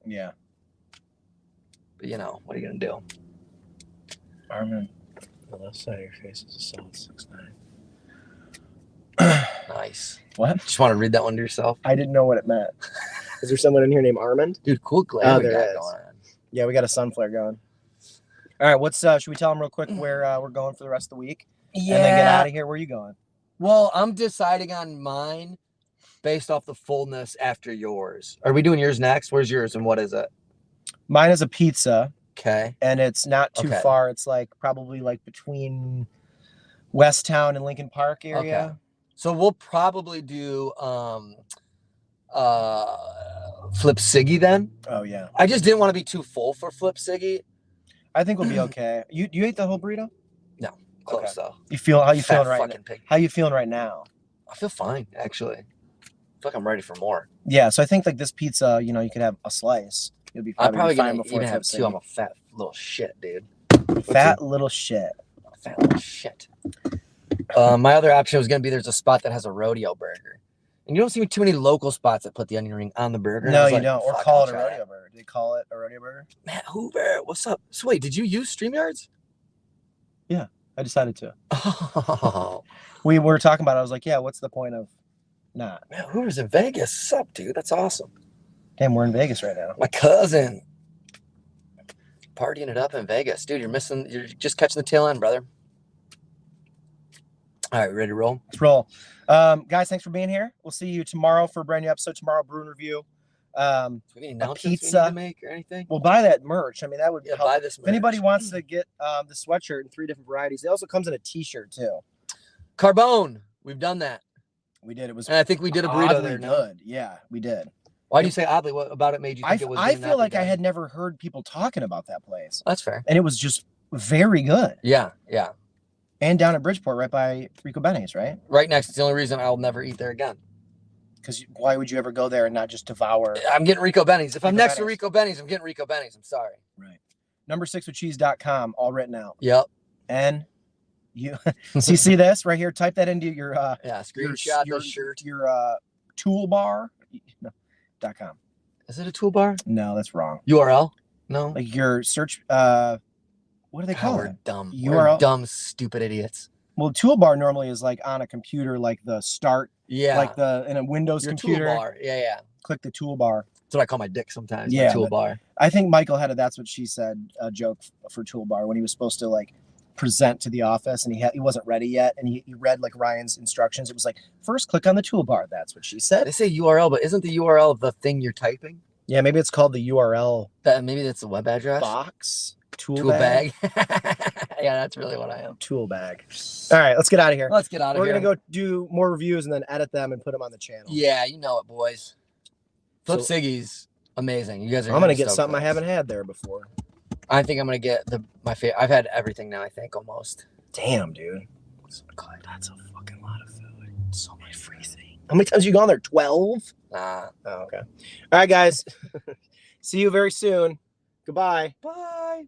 Yeah. But you know, what are you gonna do? Armin, the left side of your face is a solid 6'9". Nice. What? Just want to read that one to yourself. I didn't know what it meant. Is there someone in here named Armand? Dude, cool glare we there got is. going on. Yeah, we got a sun flare going. All right, what's should we tell them real quick where we're going for the rest of the week? Yeah. And then get out of here. Where are you going? Well, I'm deciding on mine based off the fullness after yours. Are we doing yours next? Where's yours and what is it? Mine is a pizza. Okay. And it's not too far. It's like probably like between West Town and Lincoln Park area. Okay. So we'll probably do Flip Siggy then. Oh yeah. I just didn't want to be too full for Flip Siggy. I think we'll be okay. You ate the whole burrito? No, close though. How you feeling right now? Pig. How you feeling right now? I feel fine actually. I feel like I'm ready for more. Yeah, so I think like this pizza, you know, you could have a slice. You'll be I'm probably fine gonna before even have Flip two. Siggy. I'm a fat little shit, dude. Fat little shit. Fat little shit. My other option was gonna be there's a spot that has a rodeo burger. And you don't see too many local spots that put the onion ring on the burger. No, you like, don't. Or call it a rodeo burger. They call it a rodeo burger. Matt Hoover, what's up? So wait, did you use StreamYards? Yeah, I decided to. Oh. We were talking about it. I was like, yeah, what's the point of not? Matt Hoover's in Vegas. What's up, dude? That's awesome. Damn, we're in Vegas right now. My cousin. Partying it up in Vegas. Dude, you're just catching the tail end, brother. All right, ready to roll? Let's roll. Guys, thanks for being here. We'll see you tomorrow for a brand new episode. Tomorrow, brew and review. Do we have any announcements pizza. we need to make or anything? We'll buy that merch. I mean, that would help. Buy this merch. If anybody wants to get the sweatshirt in 3 different varieties, it also comes in a t-shirt too. Carbone. We've done that. We did. It was And I think we did a burrito oddly there. good. Yeah, we did. Why do you say oddly? What about it made you think it was I good feel like and I had never heard people talking about that place. That's fair. And it was just very good. Yeah, yeah. And down at Bridgeport, right by Rico Benny's, right? Right next. It's the only reason I'll never eat there again. Because why would you ever go there and not just devour? I'm getting Rico Benny's. If I'm Rico next to Benny's. Rico Benny's, I'm getting Rico Benny's. I'm sorry. Right. Number6withcheese.com, all written out. Yep. And you see this right here? Type that into your screenshot your the shirt. Your toolbar. No, .com. Is it a toolbar? No, that's wrong. URL? No. Like your search. What do they call it? We're dumb. URL? We're dumb, stupid idiots. Well, toolbar normally is like on a computer, like the start. Yeah. Like in a Windows Your computer. Toolbar. Yeah, yeah. Click the toolbar. That's what I call my dick sometimes. Yeah, My toolbar. I think Michael had a "that's what she said" joke for toolbar when he was supposed to like present to the office and he wasn't ready yet and he read like Ryan's instructions. It was like, first click on the toolbar. That's what she said. They say URL, but isn't the URL the thing you're typing? Yeah, maybe it's called the URL Maybe that's the web address. box. Tool bag. Yeah, that's really what I am. Tool bag. All right, let's get out of here. Let's get out of We're here. gonna go do more reviews and then edit them and put them on the channel. Yeah, you know it, boys. Flip So- Siggy's amazing. You guys are. I'm gonna get something I haven't had there before. I think I'm gonna get my favorite. I've had everything now. I think almost. Damn, dude. God, That's a fucking lot of food. So much freezing. How many times have you gone there? 12? nah. Oh, okay. All right, guys. See you very soon. Goodbye. Bye.